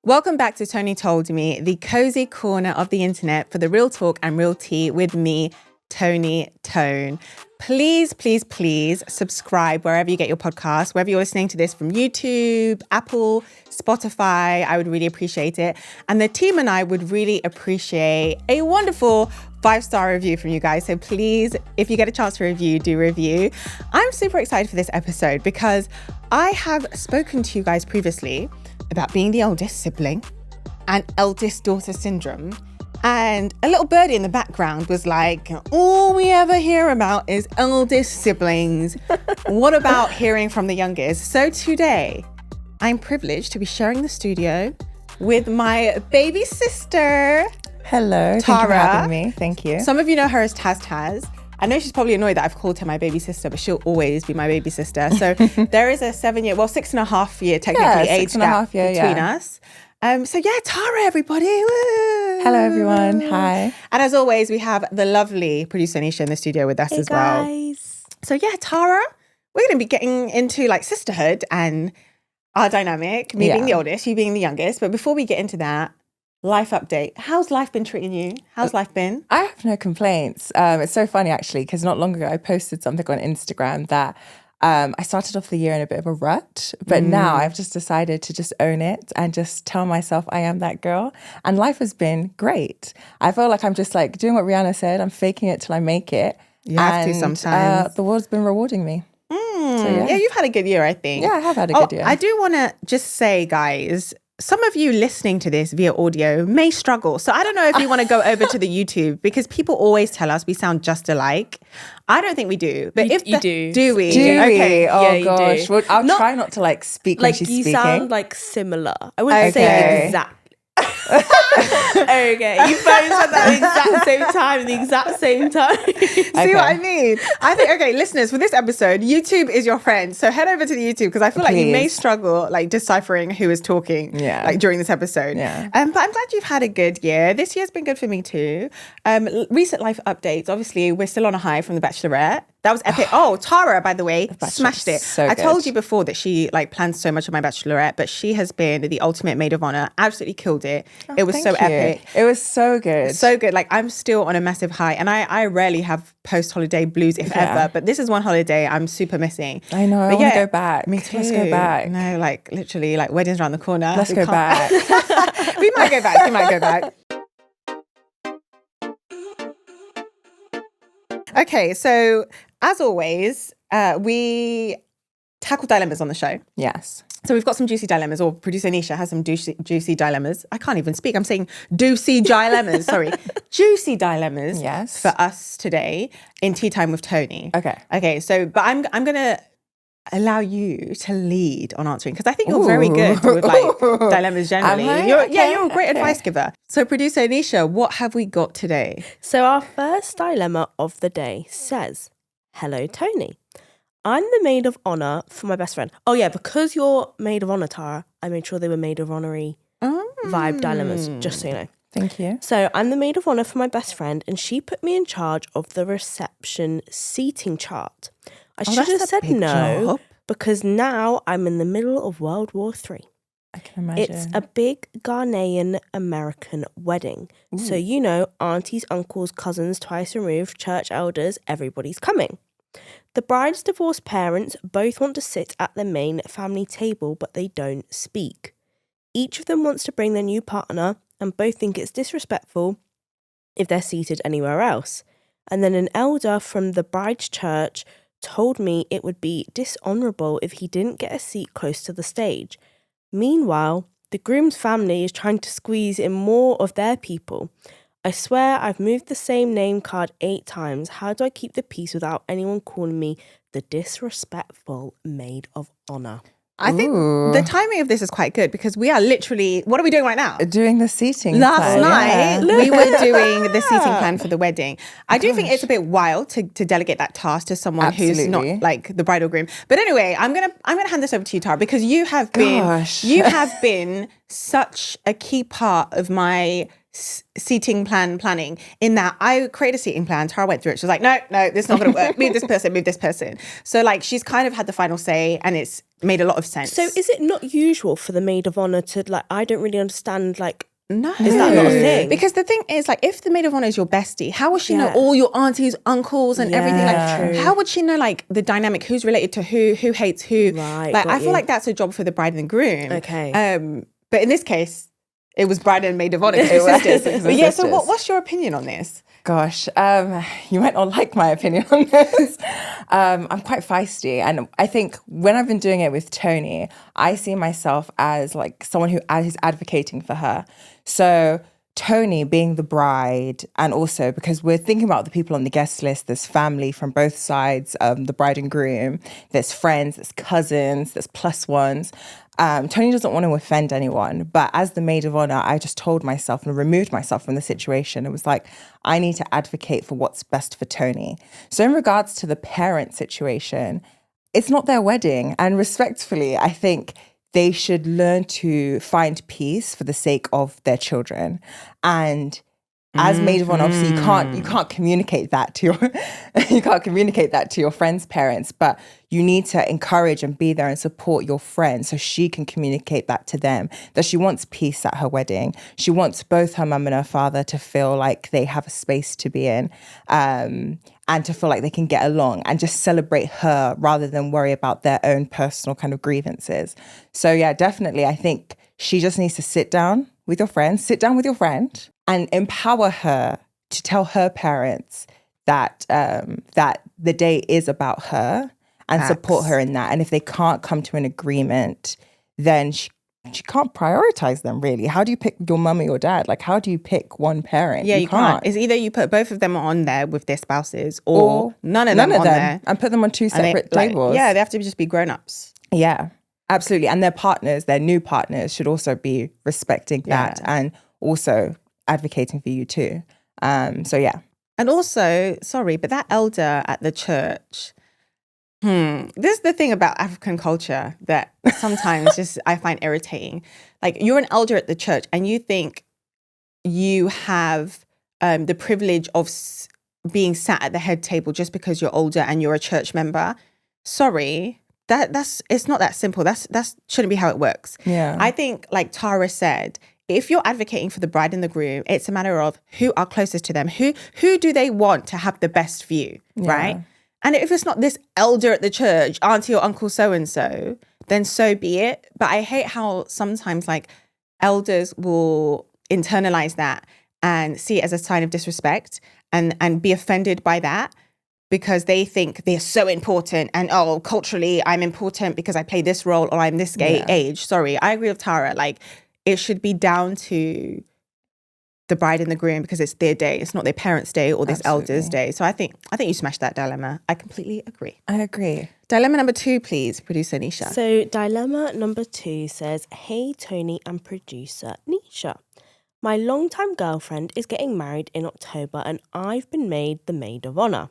Welcome back to Toni Told Me, the cozy corner of the internet for the real talk and real tea with me, Toni Tone. Please, please, please subscribe wherever you get your podcasts, whether you're listening to this from YouTube, Apple, Spotify. I would really appreciate it. And the team and I would really appreciate a wonderful 5-star review from you guys. So please, if you get a chance to review, do review. I'm super excited for this episode because I have spoken to you guys previously about being the oldest sibling and eldest daughter syndrome. And a little birdie in the background was like, all we ever hear about is eldest siblings. What about hearing from the youngest? So today, I'm privileged to be sharing the studio with my baby sister. Hello, Tara. Thank you for having me. Thank you. Some of you know her as Taz. I know she's probably annoyed that I've called her my baby sister, but she'll always be my baby sister. So there is a 6.5 year technically age gap between us. So yeah, Tara, everybody. Woo! Hello, everyone. Hi. And as always, we have the lovely producer Nisha in the studio with us as well. Guys. So yeah, Tara, we're going to be getting into like sisterhood and our dynamic, me being the oldest, you being the youngest. But before we get into that, life update. How's life been treating you? How's life been? I have no complaints. It's so funny, actually, because not long ago I posted something on Instagram that I started off the year in a bit of a rut, but now I've just decided to just own it and just tell myself I am that girl. And life has been great. I feel like I'm just like doing what Rihanna said. I'm faking it till I make it. You have to sometimes. The world's been rewarding me. So, Yeah, you've had a good year, I think. Yeah, I have had a good year. I do want to just say, guys, some of you listening to this via audio may struggle. So I don't know if you want to go over to the YouTube because people always tell us we sound just alike. I don't think we do. But if you do. Do we? Do we? Okay. Oh, Yeah, you gosh. do. Well, I'll try not to like speak when Like she's you speaking. sound like similar. I wouldn't Okay. say exactly. Okay, you both said that at the exact same time. See what I mean? I think, okay, listeners, for this episode, YouTube is your friend. So head over to the YouTube because I feel like you may Please. struggle like deciphering who is talking like during this episode. Yeah. But I'm glad you've had a good year. This year's been good for me too. Recent life updates. Obviously, we're still on a high from The Bachelorette. That was epic. Oh, Tara, by the way, smashed it. so I told good. you before that she like plans so much on my Bachelorette, but she has been the ultimate maid of honor. Absolutely killed it. It was so Thank you. epic. It was so good. So good. Like I'm still on a massive high and I rarely have post-holiday blues if ever, but this is one holiday I'm super missing. I know. I But want to go back. Me too. Let's go back. No, like literally like weddings around the corner. Let's We go can't- back. We might go back. We might go back. Okay, so as always, we tackle dilemmas on the show. Yes. So we've got some juicy dilemmas, or producer Nisha has some juicy dilemmas. I can't even speak. I'm saying juicy dilemmas. Sorry, juicy dilemmas. Yes. For us today in Tea Time with Toni. Okay. Okay. So, but I'm gonna allow you to lead on answering because I think you're very good with like dilemmas generally. Am I? You're Okay, a great okay. advice giver. So, producer Nisha, what have we got today? So our first dilemma of the day says, "Hello, Toni. I'm the maid of honor for my best friend." Oh yeah, because you're maid of honor, Tara, I made sure they were maid of honorary vibe dilemmas, just so you know. Thank you. So I'm the maid of honor for my best friend, and she put me in charge of the reception seating chart. I should have that's a said big no job. because now I'm in the middle of World War III. I can imagine. It's a big Ghanaian American wedding. So, you know, aunties, uncles, cousins, twice removed, church elders, everybody's coming. The bride's divorced parents both want to sit at the main family table, but they don't speak. Each of them wants to bring their new partner, and both think it's disrespectful if they're seated anywhere else. And then an elder from the bride's church told me it would be dishonourable if he didn't get a seat close to the stage. Meanwhile, the groom's family is trying to squeeze in more of their people. I swear I've moved the same name card 8 times. How do I keep the peace without anyone calling me the disrespectful maid of honor? I think the timing of this is quite good because we are literally, what are we doing right now? Doing the seating Last plan. night, Yeah. we were doing the seating plan for the wedding. I do think it's a bit wild to delegate that task to someone who's Absolutely. not like the bride or groom. But anyway, I'm gonna hand this over to you, Tara, because you have been Gosh. you have been such a key part of my seating planning, in that I created a seating plan. Tara went through it. She was like, no, this is not going to work. Move this person. So like, she's kind of had the final say, and it's made a lot of sense. So is it not usual for the maid of honor to like, I don't really understand, like, no. Is that not a thing? Because the thing is, like, if the maid of honor is your bestie, how would she know all your aunties, uncles, and everything? Like, how would she know, like, the dynamic, who's related to who hates who? Right, like, I feel like that's a job for the bride and the groom. Okay. But in this case, it was bride and maid of honor, sisters. But yeah, so what's your opinion on this? Gosh, you might not like my opinion on this. I'm quite feisty, and I think when I've been doing it with Toni, I see myself as like someone who is advocating for her. So Toni being the bride, and also because we're thinking about the people on the guest list, there's family from both sides, the bride and groom, there's friends, there's cousins, there's plus ones. Toni doesn't want to offend anyone, but as the maid of honor, I just told myself and removed myself from the situation. It was like, I need to advocate for what's best for Toni. So in regards to the parent situation, it's not their wedding. And respectfully, I think they should learn to find peace for the sake of their children. And as maid of honor, obviously you can't communicate that to your friends' parents, but you need to encourage and be there and support your friend so she can communicate that to them, that she wants peace at her wedding. She wants both her mum and her father to feel like they have a space to be in, and to feel like they can get along and just celebrate her rather than worry about their own personal kind of grievances. So yeah, definitely, I think she just needs to sit down with your friend and empower her to tell her parents that that the day is about her, and support her in that. And if they can't come to an agreement, then she can't prioritize them, really. How do you pick your mum or your dad? Like, how do you pick one parent? Yeah, you can't. It's either you put both of them on there with their spouses, or none of them on there. And put them on two separate tables. They have to just be grown-ups. Yeah, absolutely. And their partners, their new partners, should also be respecting that and also advocating for you too. So yeah. And also, sorry, but that elder at the church, this is the thing about African culture that sometimes just I find irritating. Like, you're an elder at the church and you think you have the privilege of being sat at the head table just because you're older and you're a church member. Sorry, that's it's not that simple. That's shouldn't be how it works. Yeah. I think, like Tara said, if you're advocating for the bride and the groom, it's a matter of who are closest to them. Who do they want to have the best view, right? And if it's not this elder at the church, auntie or uncle so-and-so, then so be it. But I hate how sometimes like elders will internalize that and see it as a sign of disrespect and be offended by that because they think they're so important and, oh, culturally I'm important because I play this role or I'm this age. Sorry, I agree with Tara. Like, it should be down to the bride and the groom because it's their day. It's not their parents' day or this elder's day. So I think you smashed that dilemma. I completely agree. I agree. Dilemma number 2, please, producer Nisha. So dilemma number 2 says, hey, Toni and producer Nisha. My longtime girlfriend is getting married in October and I've been made the maid of honor.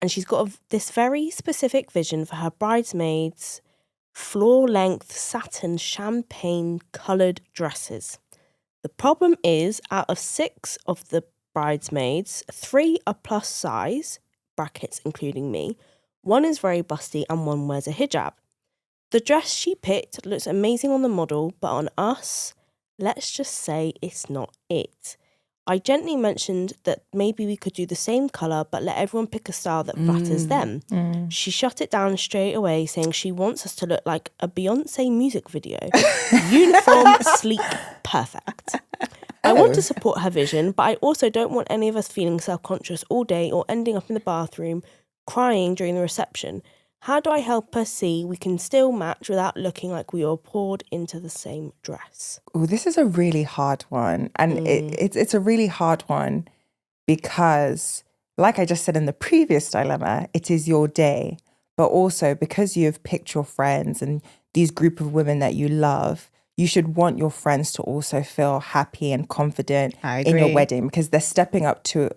And she's got this very specific vision for her bridesmaids' floor-length satin champagne-coloured dresses. The problem is, out of 6 of the bridesmaids, 3 are plus size, brackets including me, 1 is very busty and 1 wears a hijab. The dress she picked looks amazing on the model, but on us, let's just say it's not it. I gently mentioned that maybe we could do the same colour but let everyone pick a style that flatters them. She shut it down straight away, saying she wants us to look like a Beyonce music video. Uniform, sleek, perfect. I want to support her vision, but I also don't want any of us feeling self-conscious all day or ending up in the bathroom crying during the reception. How do I help her see we can still match without looking like we were poured into the same dress? Oh, this is a really hard one. And it's a really hard one because, like I just said in the previous dilemma, it is your day. But also because you've picked your friends and these group of women that you love, you should want your friends to also feel happy and confident in your wedding because they're stepping up to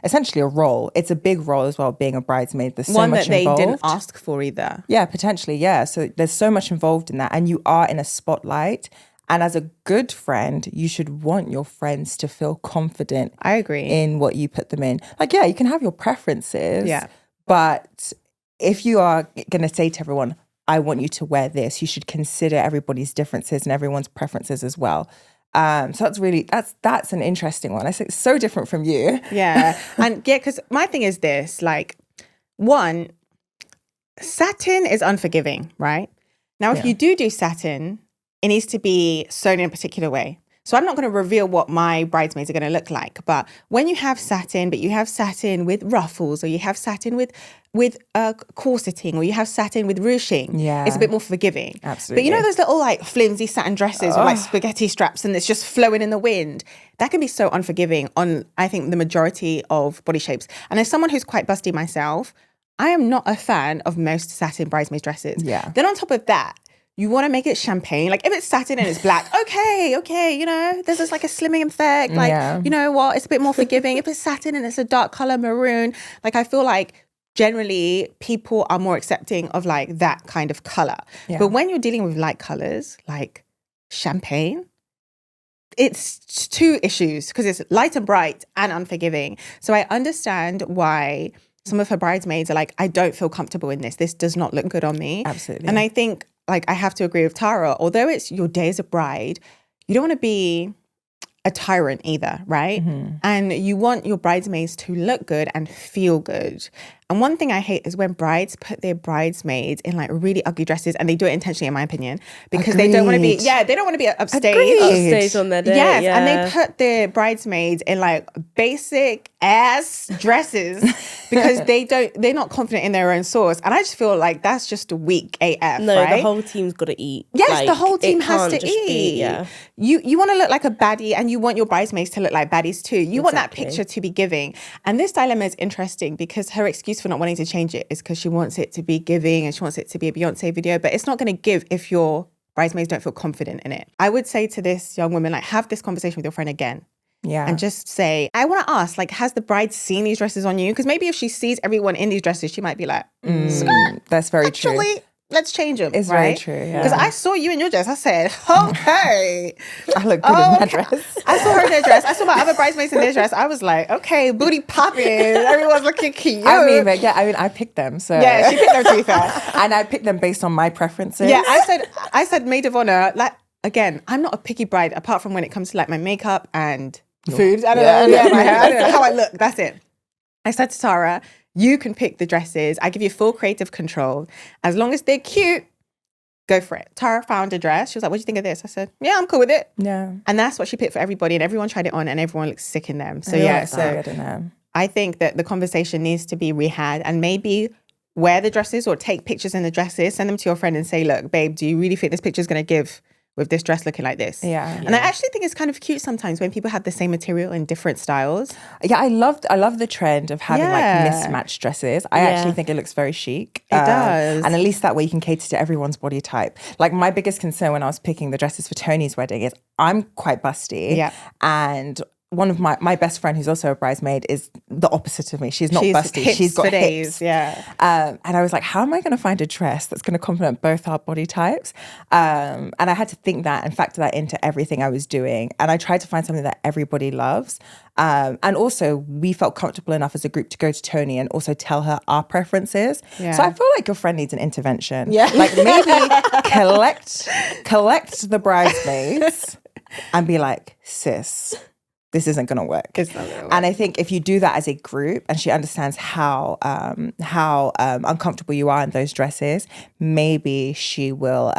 essentially a role. It's a big role as well, being a bridesmaid. There's so much involved. One that they didn't ask for either. Yeah, potentially, yeah. So there's so much involved in that. And you are in a spotlight And as a good friend, you should want your friends to feel confident. I agree. In what you put them in. Like, yeah, you can have your preferences. Yeah. But if you are going to say to everyone, I want you to wear this, you should consider everybody's differences and everyone's preferences as well. So that's an interesting one. I think it's so different from you. Yeah. And yeah, because my thing is this, like, one, satin is unforgiving, right? Now, if you do satin, it needs to be sewn in a particular way. So I'm not going to reveal what my bridesmaids are going to look like. But when you have satin, but you have satin with ruffles, or you have satin with corseting, or you have satin with ruching, it's a bit more forgiving. Absolutely. But you know those little like flimsy satin dresses with like spaghetti straps and it's just flowing in the wind? That can be so unforgiving on, I think, the majority of body shapes. And as someone who's quite busty myself, I am not a fan of most satin bridesmaids dresses. Yeah. Then on top of that, you want to make it champagne. Like if it's satin and it's black, okay, you know, there's just like a slimming effect. Like, you know what, it's a bit more forgiving. If it's satin and it's a dark color, maroon, like I feel like generally people are more accepting of like that kind of color. Yeah. But when you're dealing with light colors, like champagne, it's two issues because it's light and bright and unforgiving. So I understand why some of her bridesmaids are like, I don't feel comfortable in this. This does not look good on me. Absolutely. And I think, like, I have to agree with Tara, although it's your day as a bride, you don't want to be a tyrant either, right? Mm-hmm. And you want your bridesmaids to look good and feel good. And one thing I hate is when brides put their bridesmaids in like really ugly dresses, and they do it intentionally, in my opinion, because they don't want to be, they don't want to be upstage. Upstage on their day. Yes, and they put their bridesmaids in like basic ass dresses because they're not confident in their own sauce. And I just feel like that's just a weak AF, No, right? the whole team's got to eat. Yes, like, the whole team has to eat. Yeah. You want to look like a baddie, and you want your bridesmaids to look like baddies too. You want that picture to be giving. And this dilemma is interesting because her excuse for not wanting to change it is because she wants it to be giving and she wants it to be a Beyonce video, but it's not going to give if your bridesmaids don't feel confident in it. I would say to this young woman, like, have this conversation with your friend again. Yeah. And just say, I want to ask, like, has the bride seen these dresses on you? Because maybe if she sees everyone in these dresses, she might be like, that's very true. Actually, let's change them. It's right? very true. Because I saw you in your dress. I said, okay. I look good in that dress. I saw her in their dress. I saw my other bridesmaids in their dress. I was like, okay, booty popping. Everyone's looking cute. I picked them. So yeah, she picked them, to be fair. And I picked them based on my preferences. Yeah, I said maid of honor. Like, again, I'm not a picky bride apart from when it comes to like my makeup and food. I don't know. My hair. I don't know how I look. That's it. I said to Tara, you can pick the dresses. I give you full creative control. As long as they're cute, go for it. Tara found a dress. She was like, what do you think of this? I said, yeah, I'm cool with it. Yeah. And that's what she picked for everybody. And everyone tried it on and everyone looks sick in them. So I think that the conversation needs to be rehabbed and maybe wear the dresses or take pictures in the dresses, send them to your friend and say, look, babe, do you really think this picture is going to give with this dress looking like this? Yeah. And I actually think it's kind of cute sometimes when people have the same material in different styles. Yeah, I love the trend of having like mismatched dresses. I actually think it looks very chic. It does. And at least that way you can cater to everyone's body type. Like my biggest concern when I was picking the dresses for Toni's wedding is I'm quite busty. Yeah. And one of my best friend who's also a bridesmaid is the opposite of me. She's not busty. She's got hips. Yeah. And I was like, how am I going to find a dress that's going to complement both our body types? And I had to think that and factor that into everything I was doing. And I tried to find something that everybody loves. And also we felt comfortable enough as a group to go to Toni and also tell her our preferences. Yeah. So I feel like your friend needs an intervention. Yeah. Like maybe collect the bridesmaids and be like, sis, this isn't going to work. It's not gonna work. And I think if you do that as a group and she understands how uncomfortable you are in those dresses, maybe she will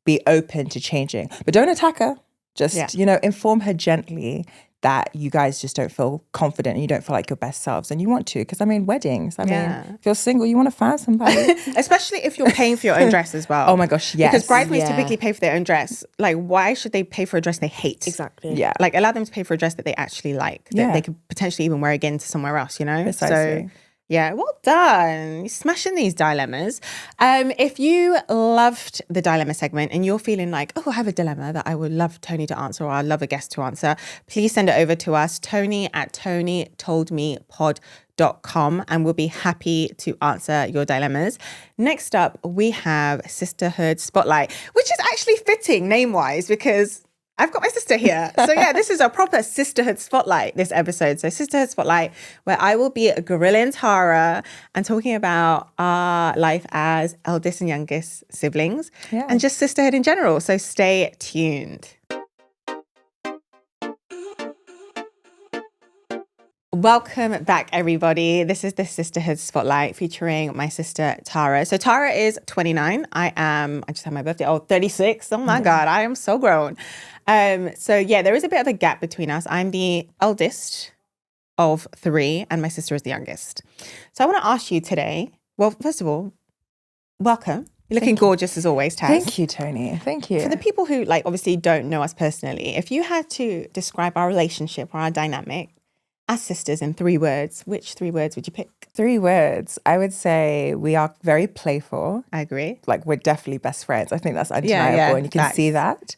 be open to changing. But don't attack her. Just, inform her gently that you guys just don't feel confident and you don't feel like your best selves. And you want to, because weddings. Mean, if you're single, you want to find somebody. Especially if you're paying for your own dress as well. Oh my gosh, yes. Because bridesmaids typically pay for their own dress. Like, why should they pay for a dress they hate? Exactly. Yeah. Like, allow them to pay for a dress that they actually like, that they could potentially even wear again to somewhere else, Precisely. So, yeah, well done. You're smashing these dilemmas. If you loved the dilemma segment and you're feeling like, I have a dilemma that I would love Toni to answer or I'd love a guest to answer, please send it over to us, Toni@ToniToldMePod.com. sisterhood.com, and we'll be happy to answer your dilemmas. Next up, we have Sisterhood Spotlight, which is actually fitting name-wise because I've got my sister here. So yeah, this is a proper Sisterhood Spotlight, this episode. So Sisterhood Spotlight, where I will be grilling Tara and talking about our life as eldest and youngest siblings and just sisterhood in general. So stay tuned. Welcome back, everybody. This is the Sisterhood Spotlight featuring my sister, Tara. So Tara is 29. I just had my birthday. 36. Oh my God, I am so grown. So yeah, there is a bit of a gap between us. I'm the eldest of 3 and my sister is the youngest. So I want to ask you today, well, first of all, welcome. You're looking gorgeous as always, Taz. Thank you, Toni. Thank you. For the people who obviously don't know us personally, if you had to describe our relationship or our dynamic as sisters in 3 words, which 3 words would you pick? 3 words. I would say we are very playful. I agree. We're definitely best friends. I think that's undeniable, and you can see that.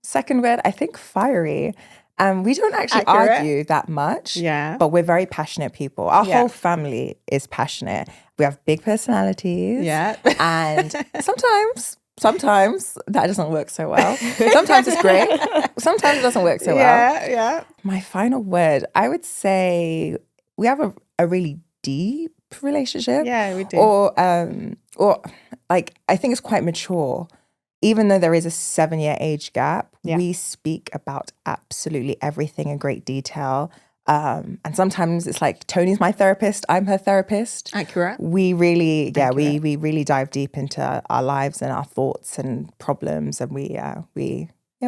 Second word, I think fiery. We don't actually argue that much, but we're very passionate people. Our whole family is passionate. We have big personalities. Yeah. And sometimes that doesn't work so well. Sometimes it's great. Sometimes it doesn't work so well. Yeah. My final word, I would say we have a really deep relationship. Yeah, we do. Or I think it's quite mature. Even though there is a 7-year age gap, we speak about absolutely everything in great detail. And sometimes it's like Toni's my therapist, I'm her therapist. Accurate. We really, we really dive deep into our lives and our thoughts and problems, and we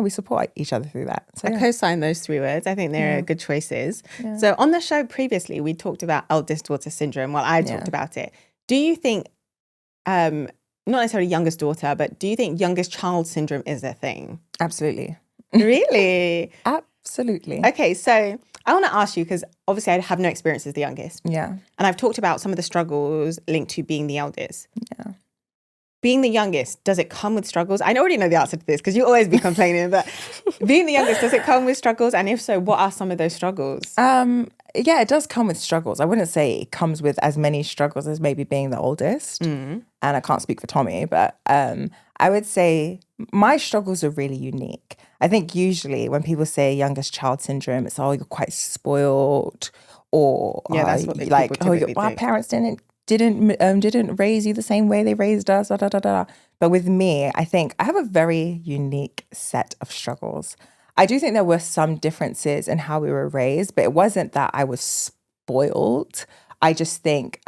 support each other through that. So, I co-sign those 3 words. I think they're good choices. Yeah. So on the show previously, we talked about Eldest Daughter Syndrome. Well, I talked about it. Do you think, not necessarily youngest daughter, but do you think youngest child syndrome is a thing? Absolutely. Really? Absolutely. Okay, so I want to ask you, because obviously I have no experience as the youngest. Yeah. And I've talked about some of the struggles linked to being the eldest. Yeah. Being the youngest, does it come with struggles? I already know the answer to this because you always be complaining, but being the youngest, does it come with struggles? And if so, what are some of those struggles? Yeah, it does come with struggles. I wouldn't say it comes with as many struggles as maybe being the oldest. And I can't speak for Tommy, but I would say my struggles are really unique. I think usually when people say youngest child syndrome, it's, you're quite spoiled, or that's what our parents didn't raise you the same way they raised us. Da, da, da, da. But with me, I think I have a very unique set of struggles. I do think there were some differences in how we were raised, but it wasn't that I was spoiled. I just think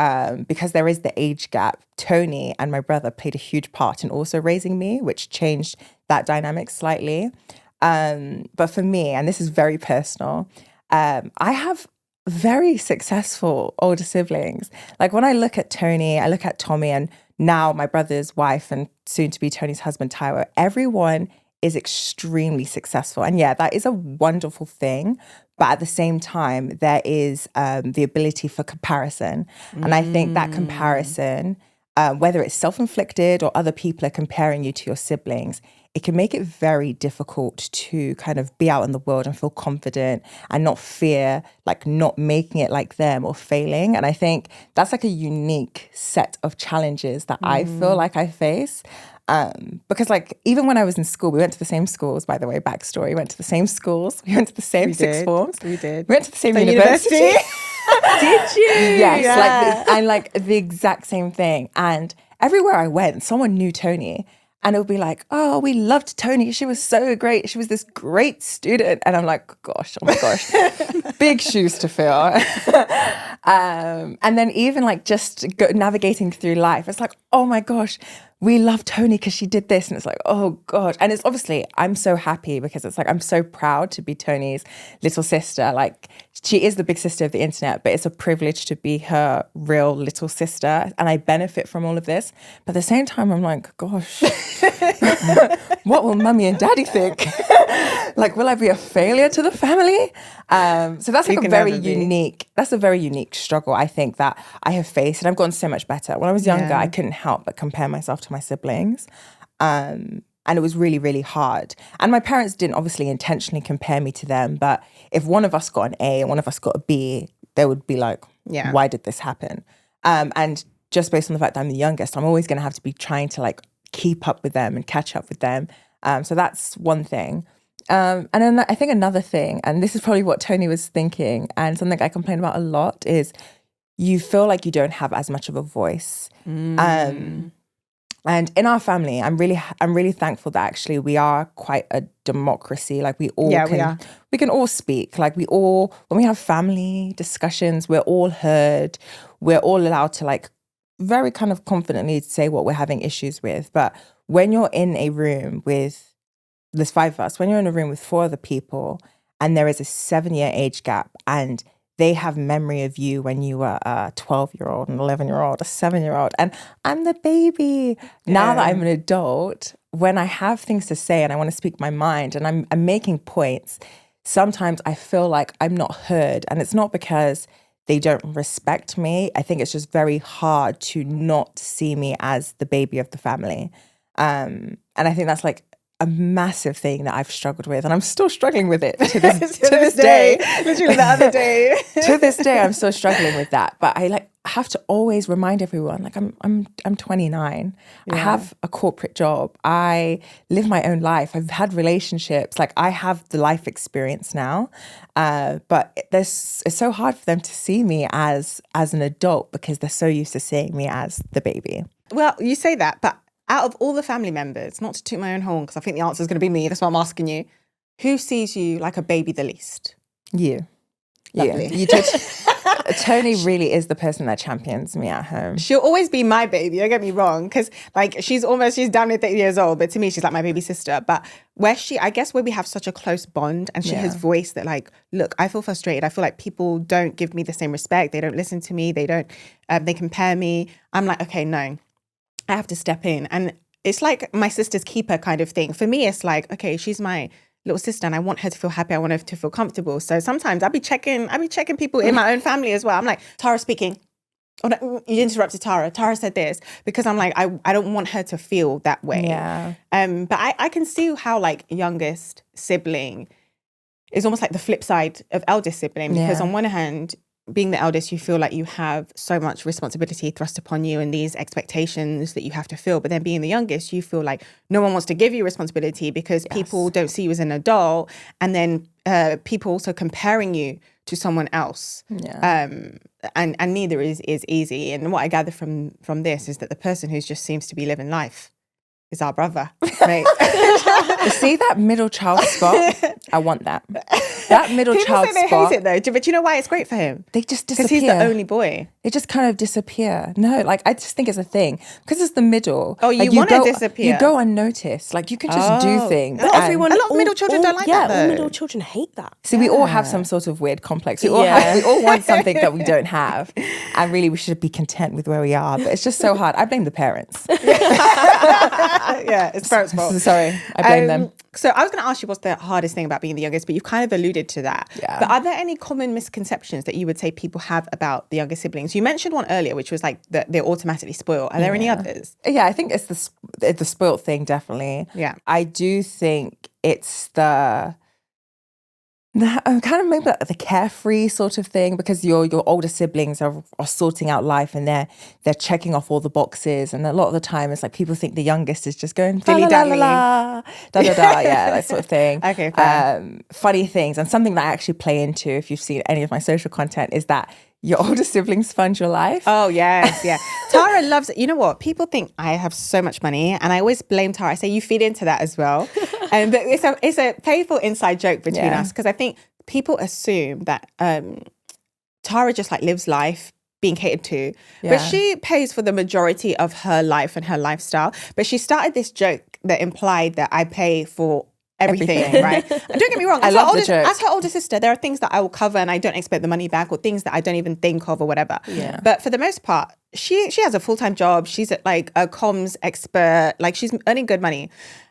because there is the age gap, Toni and my brother played a huge part in also raising me, which changed that dynamic slightly. But for me, and this is very personal, I have very successful older siblings. Like when I look at Toni, I look at Tommy, and now my brother's wife and soon to be Toni's husband, Tyler, everyone is extremely successful. And yeah, that is a wonderful thing. But at the same time, there is the ability for comparison. And I think that comparison, whether it's self-inflicted or other people are comparing you to your siblings, it can make it very difficult to kind of be out in the world and feel confident and not fear not making it like them or failing. And I think that's a unique set of challenges that I feel like I face. Because even when I was in school, we went to the same schools, by the way, backstory, we went to the same schools, we went to the same sixth forms. We did. We went to the same university. Did you? Yes, the exact same thing. And everywhere I went, someone knew Toni. And it would be like, oh, we loved Toni. She was so great. She was this great student. And I'm like, oh my gosh, big shoes to fill. And then even just navigating through life, it's like, oh my gosh, we love Toni because she did this. And it's like, oh gosh. And it's obviously, I'm so happy because it's I'm so proud to be Toni's little sister. She is the big sister of the internet, but it's a privilege to be her real little sister. And I benefit from all of this. But at the same time, I'm like, gosh, what will mummy and daddy think? Will I be a failure to the family? So that's a very unique struggle, I think, that I have faced. And I've gotten so much better. When I was younger, I couldn't help but compare myself to my siblings. And it was really, really hard. And my parents didn't obviously intentionally compare me to them. But if one of us got an A and one of us got a B, they would be like, Yeah. why did this happen? And just based on the fact that I'm the youngest, I'm always going to have to be trying to like keep up with them and catch up with them. So that's one thing. And then I think another thing, and this is probably what Toni was thinking, and something I complain about a lot, is you feel like you don't have as much of a voice. And in our family, I'm really thankful that actually we are quite a democracy. Like we can all speak. Like when we have family discussions, we're all heard. We're all allowed to like very kind of confidently say what we're having issues with. But when you're in a room with, there's 5 of us, when you're in a room with 4 other people and there is a 7-year age gap and they have memory of you when you were a 12-year-old, an 11-year-old, a 7-year-old, and I'm the baby. Now that I'm an adult, when I have things to say and I want to speak my mind and I'm making points, sometimes I feel like I'm not heard. And it's not because they don't respect me. I think it's just very hard to not see me as the baby of the family. And I think that's like a massive thing that I've struggled with, and I'm still struggling with it to this day. Literally the other day. To this day, I'm still struggling with that. But I like have to always remind everyone, like I'm 29. I have a corporate job. I live my own life. I've had relationships. Like I have the life experience now. But it's so hard for them to see me as an adult because they're so used to seeing me as the baby. Well, you say that, but out of all the family members, not to toot my own horn, because I think the answer is going to be me, that's why I'm asking you, who sees you like a baby the least? You. Lovely. You did. Toni really is the person that champions me at home. She'll always be my baby, don't get me wrong, because like she's down to 30 years old, but to me she's like my baby sister. But I guess where we have such a close bond and she has voiced that like, look, I feel frustrated. I feel like people don't give me the same respect. They don't listen to me. They don't, they compare me. I'm like, okay, no. I have to step in. And it's like my sister's keeper kind of thing. For me, it's like, okay, she's my little sister and I want her to feel happy. I want her to feel comfortable. So sometimes I'll be checking people in my own family as well. I'm like, Tara speaking. Oh, no, you interrupted Tara. Tara said this. Because I'm like, I don't want her to feel that way. Yeah. But I can see how like youngest sibling is almost like the flip side of eldest sibling. Because on one hand, being the eldest, you feel like you have so much responsibility thrust upon you and these expectations that you have to fill. But then being the youngest, you feel like no one wants to give you responsibility because people don't see you as an adult. And then people also comparing you to someone else. Yeah. And neither is easy. And what I gather from this is that the person who just seems to be living life is our brother. Right? See that middle child spot? I want that. That middle child spot. People say they hate it though, but you know why it's great for him? They just disappear. Because he's the only boy. They just kind of disappear. No, like I just think it's a thing. Because it's the middle. Oh, you want to disappear? You go unnoticed. Like you can just do things. Not everyone. A lot of middle children don't like that though. All middle children hate that. See, we all have some sort of weird complex. We all want something that we don't have. And really we should be content with where we are. But it's just so hard. I blame the parents. Yeah, it's parents' fault. Sorry, I blame them. So I was going to ask you what's the hardest thing about being the youngest, but you've kind of alluded to that. Yeah. But are there any common misconceptions that you would say people have about the younger siblings? You mentioned one earlier, which was like that they're automatically spoiled. Are there any others? Yeah, I think it's the spoiled thing, definitely. Yeah. I do think it's the kind of maybe the carefree sort of thing, because your older siblings are sorting out life and they're checking off all the boxes, and a lot of the time it's like people think the youngest is just going dilly-dally, da-da-da, yeah, that sort of thing. Okay, fair. Funny things, and something that I actually play into if you've seen any of my social content is that your older siblings fund your life. Oh, yes, yeah. Tara loves it. You know what? People think I have so much money, and I always blame Tara. I say, you feed into that as well. But it's a playful inside joke between us, because I think people assume that Tara just like lives life being catered to. Yeah. But she pays for the majority of her life and her lifestyle. But she started this joke that implied that I pay for everything. Right? And don't get me wrong, I love the joke. As her older sister, there are things that I will cover and I don't expect the money back, or things that I don't even think of or whatever. Yeah. But for the most part, she has a full-time job. She's like a comms expert. Like she's earning good money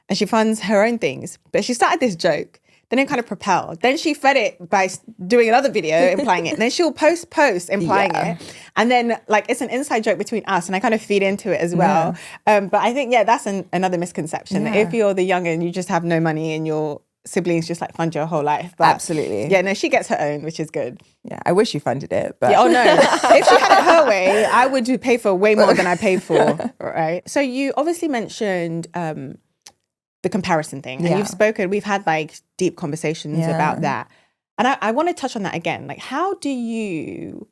and she funds her own things. But she started this joke. Then it kind of propelled. Then she fed it by doing another video implying it. And then she'll post implying it. And then like it's an inside joke between us, and I kind of feed into it as well. But I think, that's another misconception. That if you're the young and you just have no money and you're siblings just like fund your whole life. But Absolutely. yeah, no, she gets her own, which is good. Yeah, I wish you funded it, but Yeah, oh no. If she had it her way, I would pay for way more than I paid for, right? So you obviously mentioned the comparison thing. And we've had like deep conversations about that. And I want to touch on that again. Like, how do you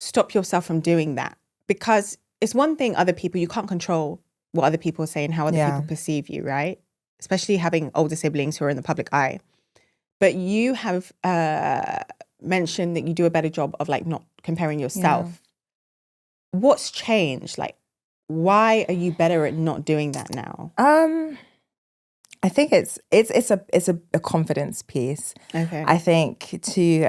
stop yourself from doing that? Because it's one thing other people, you can't control what other people say and how other people perceive you, right? Especially having older siblings who are in the public eye. But you have mentioned that you do a better job of like not comparing yourself. What's changed? Like, why are you better at not doing that now? I think it's a confidence piece. Okay. I think to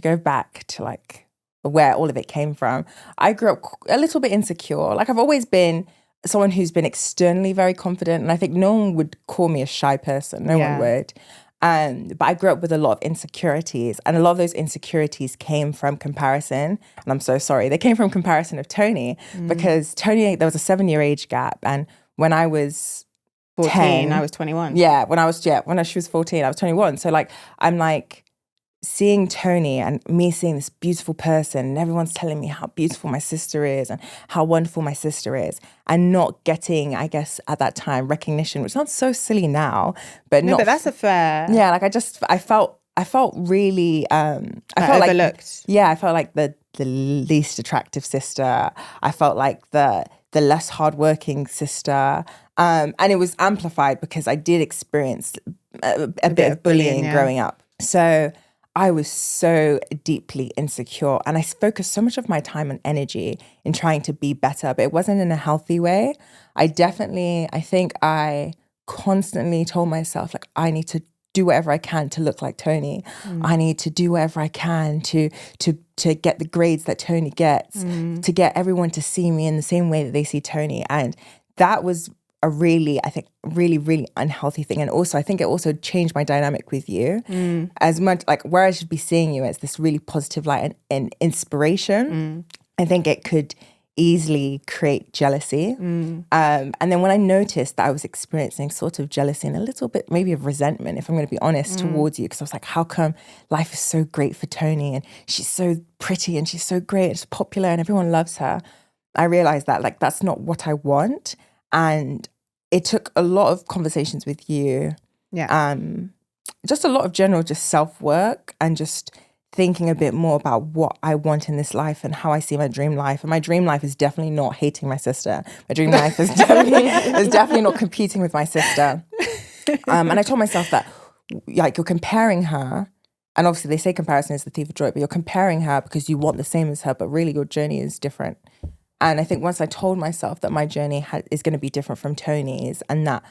go back to like where all of it came from. I grew up a little bit insecure. Like I've always been someone who's been externally very confident, and I think no one would call me a shy person. No one would. But I grew up with a lot of insecurities, and a lot of those insecurities came from comparison. And I'm so sorry. They came from comparison of Toni because Toni, there was a 7-year age gap, and when I was 14, 10, I was 21. Yeah, when she was 14, I was 21. So like, I'm like seeing Toni and me seeing this beautiful person, and everyone's telling me how beautiful my sister is and how wonderful my sister is, and not getting, I guess, at that time, recognition, which sounds so silly now, but no, not. But that's a fair. Yeah, like I felt really. I felt overlooked. Like, I felt like the least attractive sister. I felt like the less hardworking sister. And it was amplified because I did experience a bit of bullying growing up. So I was so deeply insecure, and I focused so much of my time and energy in trying to be better, but it wasn't in a healthy way. I think I constantly told myself, like, I need to do whatever I can to look like Toni. I need to do whatever I can to get the grades that Toni gets, to get everyone to see me in the same way that they see Toni. And that was a really, I think, really, really unhealthy thing. And also, I think it also changed my dynamic with you. As much like where I should be seeing you as this really positive light and inspiration, I think it could easily create jealousy. And then when I noticed that I was experiencing sort of jealousy and a little bit maybe of resentment, if I'm going to be honest, towards you, because I was like, how come life is so great for Toni and she's so pretty and she's so great and she's popular and everyone loves her? I realized that like that's not what I want. And it took a lot of conversations with you. Just a lot of general just self-work and just thinking a bit more about what I want in this life and how I see my dream life. And my dream life is definitely not hating my sister. My dream life is definitely not competing with my sister. And I told myself that like you're comparing her, and obviously they say comparison is the thief of joy, but you're comparing her because you want the same as her, but really your journey is different. And I think once I told myself that my journey is going to be different from Toni's, and that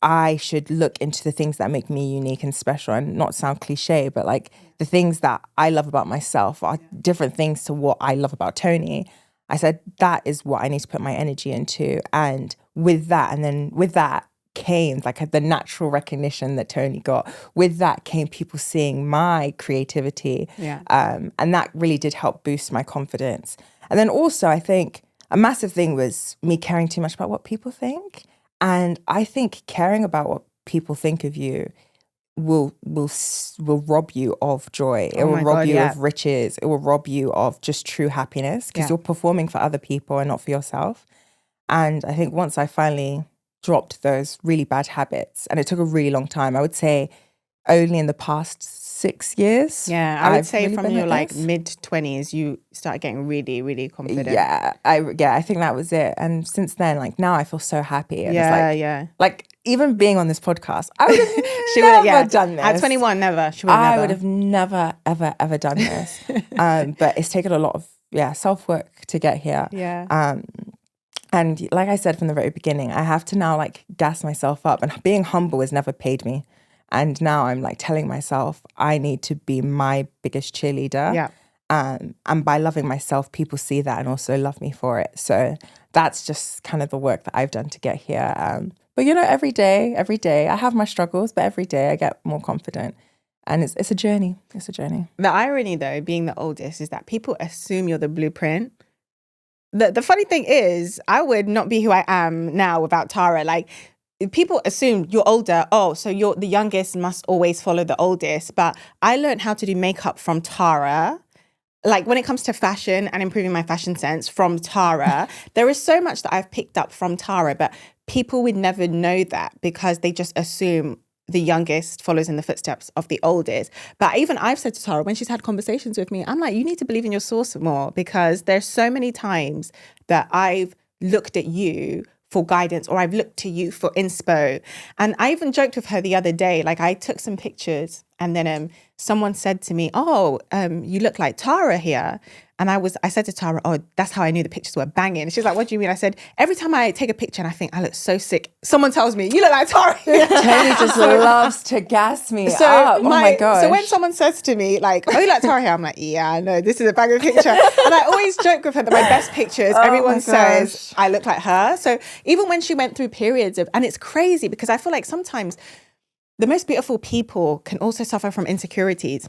I should look into the things that make me unique and special, and not sound cliche, but like the things that I love about myself are different things to what I love about Toni. I said, that is what I need to put my energy into. And with that came like the natural recognition that Toni got. With that came people seeing my creativity. And that really did help boost my confidence. And then also I think a massive thing was me caring too much about what people think. And I think caring about what people think of you will rob you of joy. It will rob you of riches. It will rob you of just true happiness because you're performing for other people and not for yourself. And I think once I finally dropped those really bad habits, and it took a really long time, I would say only in the past 6 years. I would say really from your like mid-20s, you start getting really, really confident. I think that was it. And since then, like now I feel so happy. And like even being on this podcast, I would have never done this. At 21, never. I would have never, ever done this. But it's taken a lot of self-work to get here. And like I said from the very beginning, I have to now like gas myself up. And being humble has never paid me. And now I'm like telling myself I need to be my biggest cheerleader. And by loving myself, people see that and also love me for it. So that's just kind of the work that I've done to get here. But you know, every day, I have my struggles, but every day I get more confident. And it's a journey. It's a journey. The irony though, being the oldest, is that people assume you're the blueprint. The funny thing is, I would not be who I am now without Tara. Like, people assume you're older. Oh, so you're the youngest must always follow the oldest. But I learned how to do makeup from Tara. Like when it comes to fashion and improving my fashion sense from Tara, there is so much that I've picked up from Tara, but people would never know that because they just assume the youngest follows in the footsteps of the oldest. But even I've said to Tara, when she's had conversations with me, I'm like, you need to believe in your source more, because there's so many times that I've looked at you for guidance, or I've looked to you for inspo. And I even joked with her the other day, like I took some pictures and then someone said to me, oh, you look like Tara here. And I said to Tara, oh, that's how I knew the pictures were banging. And she's like, what do you mean? I said, every time I take a picture and I think I look so sick, someone tells me, you look like Tara. Toni just loves to gas me up. Oh my gosh. So when someone says to me, like, oh, you like Tara here? I'm like, yeah, I know, this is a banging picture. And I always joke with her that my best pictures, everyone says I look like her. So even when she went through periods of, and it's crazy because I feel like sometimes the most beautiful people can also suffer from insecurities.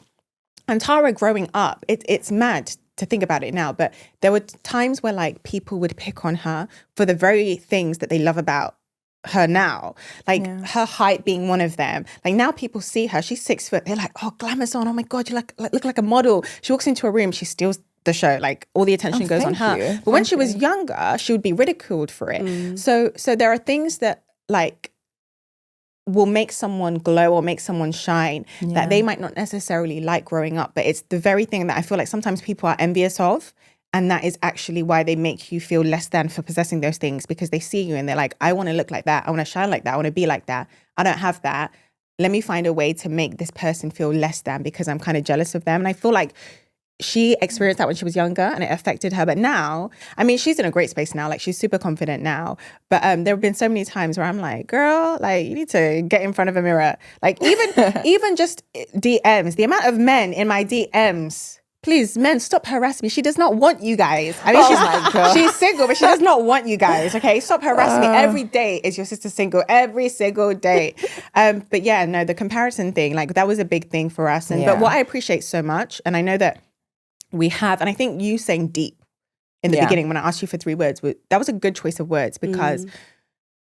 And Tara growing up, it's mad to think about it now, but there were times where like people would pick on her for the very things that they love about her now, like her height being one of them. Like now people see her, she's 6 foot, they're like, oh, glamour's on, oh my God, you look like a model. She walks into a room, she steals the show, like all the attention goes on her. But when she was younger, she would be ridiculed for it. So there are things that like will make someone glow or make someone shine that they might not necessarily like growing up, but it's the very thing that I feel like sometimes people are envious of, and that is actually why they make you feel less than for possessing those things, because they see you and they're like, I want to look like that, I want to shine like that, I want to be like that, I don't have that, let me find a way to make this person feel less than because I'm kind of jealous of them. And I feel like she experienced that when she was younger and it affected her. But now, I mean, she's in a great space now. Like she's super confident now. But there have been so many times where I'm like, girl, like you need to get in front of a mirror. Like even just DMs, the amount of men in my DMs, please, men, stop harassing me. She does not want you guys. I mean, she's single, but she does not want you guys. Okay, stop harassing me. Every day is your sister single. Every single day. But yeah, no, the comparison thing, like that was a big thing for us. And but what I appreciate so much, and I know that we have, and I think you saying deep in the beginning when I asked you for 3 words, that was a good choice of words, because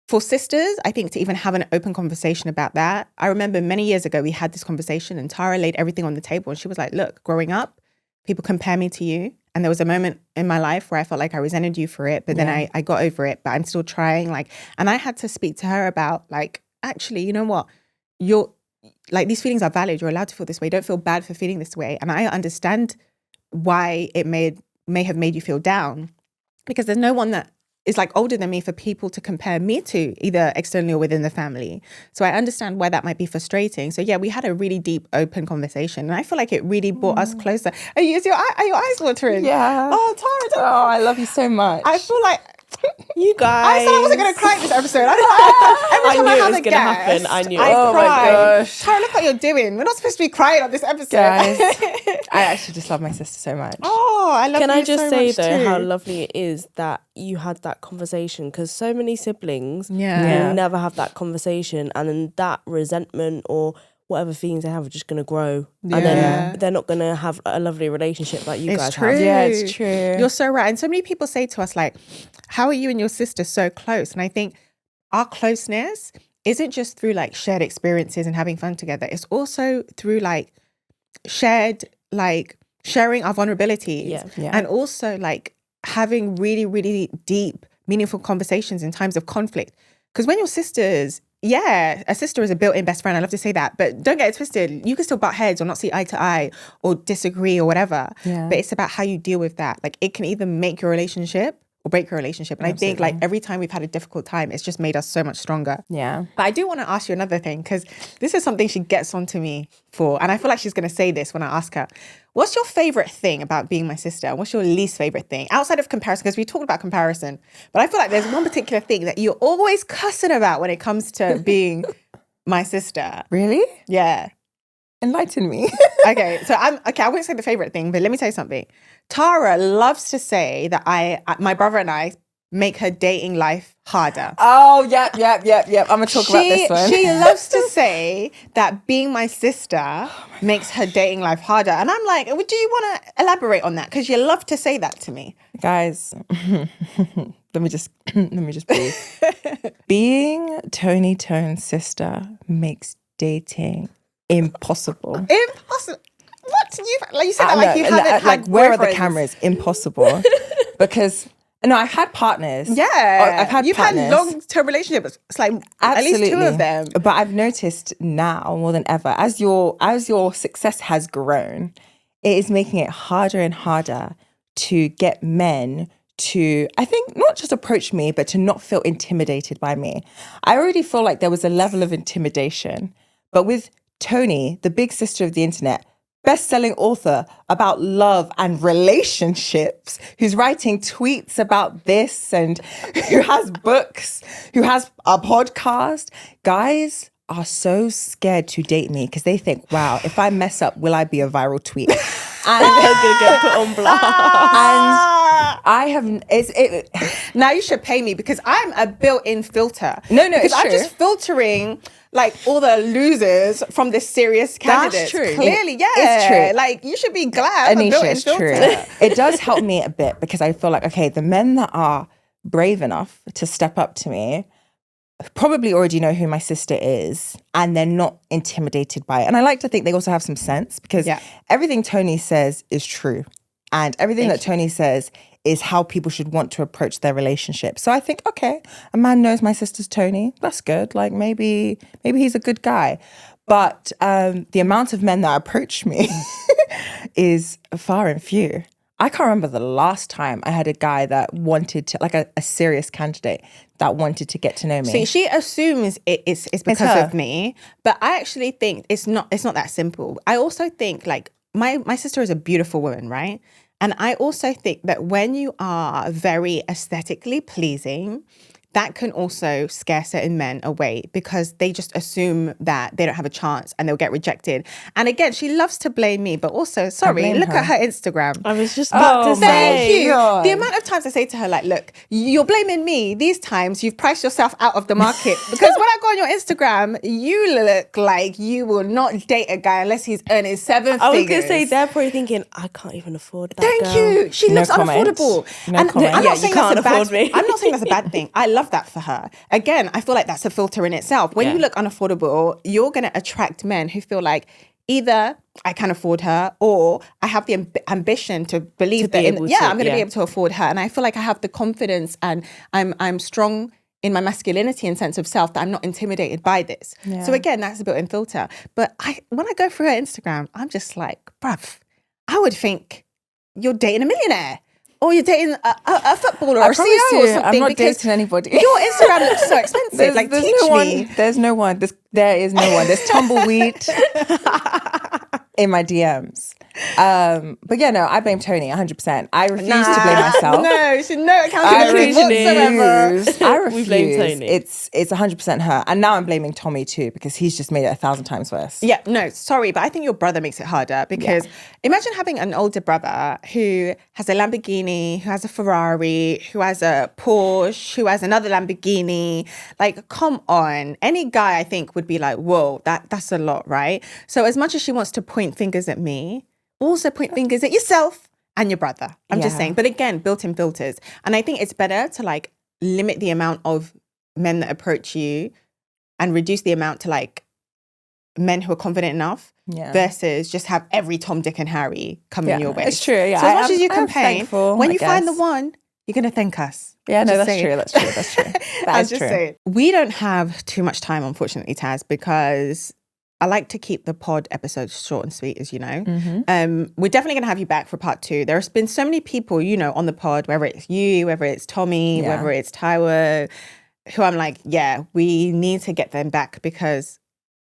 for sisters, I think to even have an open conversation about that. I remember many years ago, we had this conversation and Tara laid everything on the table and she was like, look, growing up, people compare me to you. And there was a moment in my life where I felt like I resented you for it, but then I got over it, but I'm still trying. Like, and I had to speak to her about like, actually, you know what? You're like, these feelings are valid. You're allowed to feel this way. Don't feel bad for feeling this way. And I understand why it may have made you feel down, because there's no one that is like older than me for people to compare me to, either externally or within the family. So I understand why that might be frustrating. So yeah, we had a really deep, open conversation, and I feel like it really brought us closer. Are your eyes watering? Yeah. Oh, Tara, I love you so much. I feel like you guys. I said I wasn't going to cry in this episode. Every time I have a guest, happen. I knew it. Oh my gosh. Tara, look what you're doing. We're not supposed to be crying on this episode. Guys, I actually just love my sister so much. Oh, I love Can you I just so say much though too. how lovely it is that you had that conversation, because so many siblings Yeah. will never have that conversation, and then that resentment or whatever feelings they have are just going to grow, and then they're not going to have a lovely relationship like you guys have. Yeah, it's true. You're so right. And so many people say to us like, how are you and your sister so close? And I think our closeness isn't just through like shared experiences and having fun together. It's also through like sharing our vulnerabilities and also like having really, really deep, meaningful conversations in times of conflict. Because when your sisters, a sister is a built-in best friend. I love to say that, but don't get it twisted. You can still butt heads or not see eye to eye or disagree or whatever. Yeah. But it's about how you deal with that. Like it can either make your relationship or break your relationship. And I think like every time we've had a difficult time, it's just made us so much stronger. Yeah. But I do want to ask you another thing, because this is something she gets onto me for. And I feel like she's going to say this when I ask her. What's your favorite thing about being my sister? What's your least favorite thing? Outside of comparison, because we talked about comparison, but I feel like there's one particular thing that you're always cussing about when it comes to being my sister. Really? Yeah. Enlighten me. Okay, so I wouldn't say the favorite thing, but let me tell you something. Tara loves to say that my brother and I make her dating life harder. Oh, yep. I'm gonna talk about this one. She loves to say that being my sister makes her dating life harder. And I'm like, do you want to elaborate on that? Because you love to say that to me. Guys, let me just breathe. Being Toni Tone's sister makes dating impossible. Impossible. What? You said that like you haven't had like where are the boyfriends. cameras? Impossible. Because no, I've had partners. Yeah. I've had You've partners. had long-term relationships. It's like at least two of them. But I've noticed now more than ever, as your success has grown, it is making it harder and harder to get men to, I think, not just approach me, but to not feel intimidated by me. I already feel like there was a level of intimidation. But with Toni, the big sister of the internet, best-selling author about love and relationships, who's writing tweets about this and who has books, who has a podcast. Guys are so scared to date me because they think, wow, if I mess up, will I be a viral tweet? And They're gonna get put on blast. And I have, now you should pay me because I'm a built-in filter. No, because it's I'm true. just filtering like all the losers from this serious candidates. true. Clearly, yeah. It's true. Like you should be glad I'm a Anisha, built-in it's filter. true. It does help me a bit because I feel like, okay, the men that are brave enough to step up to me probably already know who my sister is and they're not intimidated by it. And I like to think they also have some sense because everything Toni says is true. And everything that Toni says is how people should want to approach their relationship. So I think, okay, a man knows my sister's Toni. That's good. Like maybe he's a good guy. But the amount of men that approach me is far and few. I can't remember the last time I had a guy that wanted to, like a serious candidate that wanted to get to know me. See, she assumes it's because of me, but I actually think it's not that simple. I also think like my sister is a beautiful woman, right? And I also think that when you are very aesthetically pleasing, that can also scare certain men away because they just assume that they don't have a chance and they'll get rejected. And again, she loves to blame me, but also, sorry, look at her Instagram. I was just about to say. Thank you. God. The amount of times I say to her, like, look, you're blaming me. These times you've priced yourself out of the market. Because when I go on your Instagram, you look like you will not date a guy unless he's earning seven figures. I was going to say, they're probably thinking, I can't even afford that Thank girl. you. She looks comment. unaffordable. No and comment. I'm Yeah, not you saying can't that's a afford bad me. I'm not saying that's a bad thing. I love that for her. Again, I feel like that's a filter in itself. When you look unaffordable, you're going to attract men who feel like either I can afford her or I have the ambition to believe that I'm going to be able to afford her. And I feel like I have the confidence and I'm strong in my masculinity and sense of self that I'm not intimidated by this. Yeah. So again, that's a built-in filter. But when I go through her Instagram, I'm just like, bruv, I would think you're dating a millionaire. Or you're dating a footballer or a CEO or something. I'm not because dating anybody. Your Instagram looks so expensive. There's teach no me. one. There is no one. There's tumbleweed in my DMs. But yeah, no, I blame Toni 100%. I refuse to blame myself. No, she's no accountability whatsoever. I refuse. We blame Toni. It's 100% her. And now I'm blaming Tommy too because he's just made it 1,000 times worse. Yeah, no, sorry, but I think your brother makes it harder because imagine having an older brother who has a Lamborghini, who has a Ferrari, who has a Porsche, who has another Lamborghini. Like, come on. Any guy, I think, would be like, whoa, that's a lot, right? So as much as she wants to point fingers at me, also point fingers at yourself and your brother. I'm just saying. But again, built-in filters. And I think it's better to like limit the amount of men that approach you and reduce the amount to like men who are confident enough versus just have every Tom, Dick and Harry coming your way. It's true, yeah. So as much as you I'm complain, thankful, when I you find the guess. one, you're going to thank us. Yeah, no, Just that's saying. true. That's true. That's true. I'm That's just true. saying. We don't have too much time, unfortunately, Taz, because I like to keep the pod episodes short and sweet, as you know. We're definitely going to have you back for part 2. There's been so many people, you know, on the pod, whether it's you, whether it's Tommy, whether it's Taiwo, who I'm like, yeah, we need to get them back because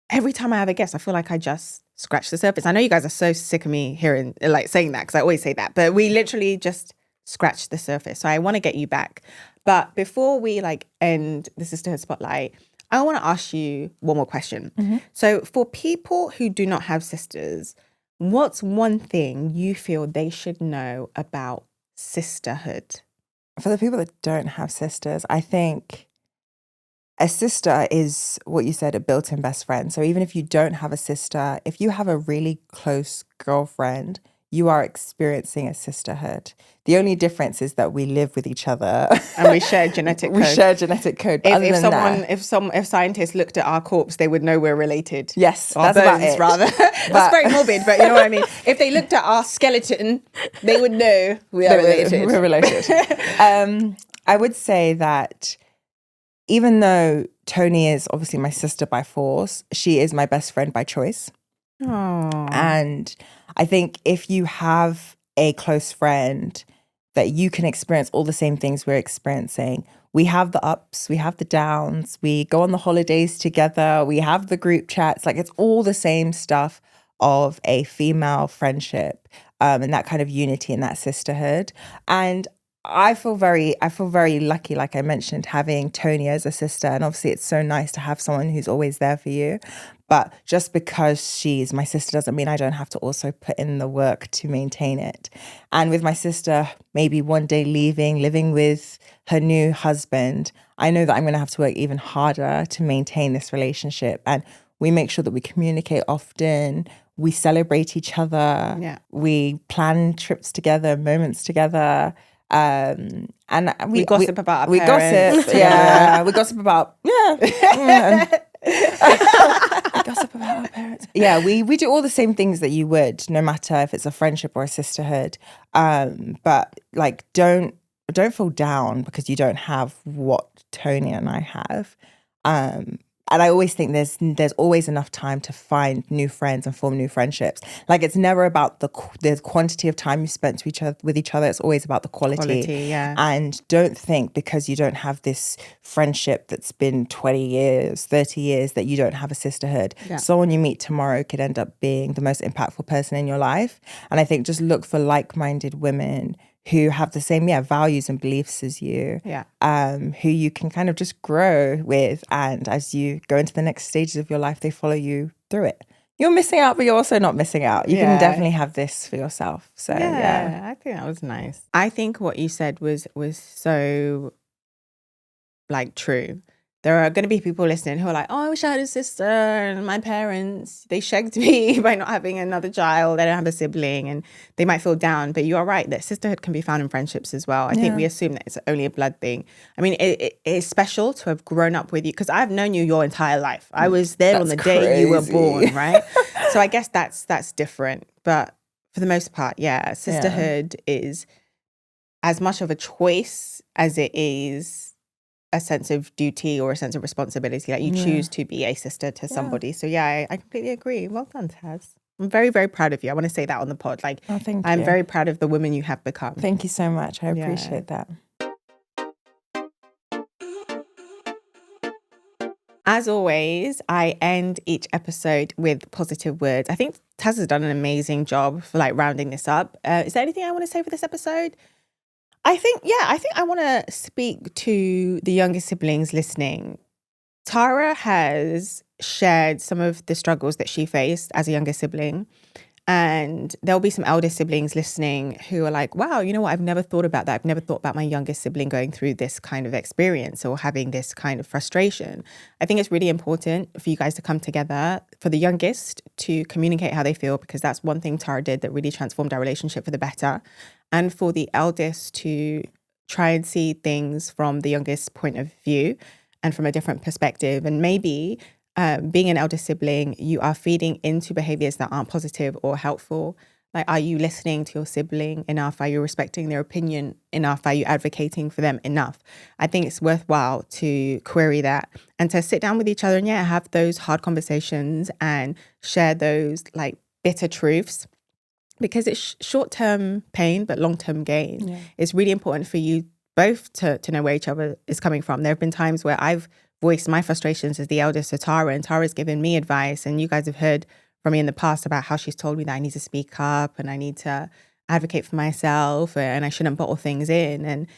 every time I have a guest, I feel like I just scratch the surface. I know you guys are so sick of me hearing, like saying that because I always say that, but we literally just scratch the surface. So I want to get you back. But before we like end the Sisterhood Spotlight, I want to ask you one more question. So for people who do not have sisters, what's one thing you feel they should know about sisterhood? For the people that don't have sisters, I think a sister is what you said, a built-in best friend. So even if you don't have a sister, if you have a really close girlfriend, you are experiencing a sisterhood. The only difference is that we live with each other. And we share genetic code. We share genetic code. But If scientists looked at our corpse, they would know we're related. Yes, our that's bones, about it. rather. That's very morbid, but you know what I mean? If they looked at our skeleton, they would know we are related. We're related. I would say that even though Toni is obviously my sister by force, she is my best friend by choice. Aww. And I think if you have a close friend that you can experience all the same things we're experiencing, we have the ups, we have the downs, we go on the holidays together, we have the group chats, like it's all the same stuff of a female friendship, and that kind of unity and that sisterhood. And I feel very lucky, like I mentioned, having Toni as a sister. And obviously it's so nice to have someone who's always there for you. But just because she's my sister doesn't mean I don't have to also put in the work to maintain it. And with my sister, maybe one day living with her new husband, I know that I'm going to have to work even harder to maintain this relationship. And we make sure that we communicate often. We celebrate each other. Yeah. We plan trips together, moments together. And we gossip about our we parents. Gossip, yeah. We gossip about we gossip about our parents. Yeah, we do all the same things that you would, no matter if it's a friendship or a sisterhood. But like, don't feel down because you don't have what Toni and I have. And I always think there's always enough time to find new friends and form new friendships. Like, it's never about the quantity of time you spent with each other. It's always about the quality. Yeah. And don't think because you don't have this friendship that's been 20 years, 30 years, that you don't have a sisterhood. Yeah. Someone you meet tomorrow could end up being the most impactful person in your life. And I think just look for like-minded women who have the same values and beliefs as you, who you can kind of just grow with, and as you go into the next stages of your life, they follow you through it. You're missing out, but you're also not missing out. You can definitely have this for yourself. So I think that was nice. I think what you said was so like true. There are going to be people listening who are like, oh, I wish I had a sister, and my parents, they shagged me by not having another child. They don't have a sibling, and they might feel down. But you are right that sisterhood can be found in friendships as well. I think we assume that it's only a blood thing. I mean, it is special to have grown up with you, because I've known you your entire life. I was there on the day you were born, right? So I guess that's different. But for the most part, sisterhood is as much of a choice as it is a sense of duty or a sense of responsibility. Like, you choose to be a sister to somebody. So I completely agree. Well done, Taz. I'm very, very proud of you. I want to say that on the pod. Like, thank I'm you. very proud of the woman you have become. Thank you so much. I appreciate that. As always, I end each episode with positive words. I think Taz has done an amazing job for like rounding this up. Is there anything I want to say for this episode? I think I want to speak to the younger siblings listening. Tara has shared some of the struggles that she faced as a younger sibling. And there'll be some elder siblings listening who are like, wow, you know what? I've never thought about that. I've never thought about my youngest sibling going through this kind of experience or having this kind of frustration. I think it's really important for you guys to come together, for the youngest to communicate how they feel, because that's one thing Tara did that really transformed our relationship for the better. And for the eldest to try and see things from the youngest point of view and from a different perspective. And maybe being an elder sibling, you are feeding into behaviors that aren't positive or helpful. Like, are you listening to your sibling enough? Are you respecting their opinion enough? Are you advocating for them enough? I think it's worthwhile to query that and to sit down with each other and have those hard conversations and share those like bitter truths. Because it's short-term pain, but long-term gain. Yeah. It's really important for you both to know where each other is coming from. There have been times where I've voiced my frustrations as the eldest to Tara, and Tara's given me advice. And you guys have heard from me in the past about how she's told me that I need to speak up and I need to advocate for myself and I shouldn't bottle things in. And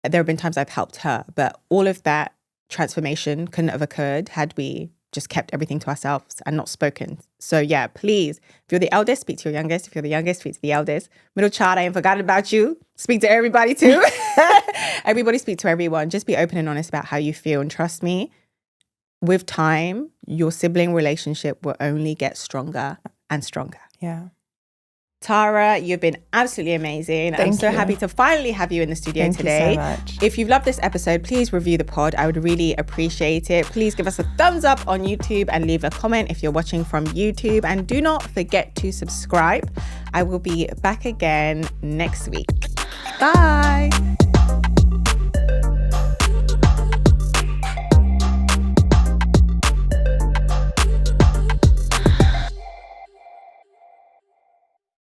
there have been times I've helped her. But all of that transformation couldn't have occurred had we just kept everything to ourselves and not spoken. So please, if you're the eldest, speak to your youngest. If you're the youngest, speak to the eldest. Middle child, I ain't forgotten about you. Speak to everybody too. Everybody speak to everyone. Just be open and honest about how you feel. And trust me, with time, your sibling relationship will only get stronger and stronger. Yeah. Tara, you've been absolutely amazing. I'm so happy to finally have you in the studio today. Thank you so much. If you've loved this episode, please review the pod. I would really appreciate it. Please give us a thumbs up on YouTube and leave a comment if you're watching from YouTube. And do not forget to subscribe. I will be back again next week. Bye.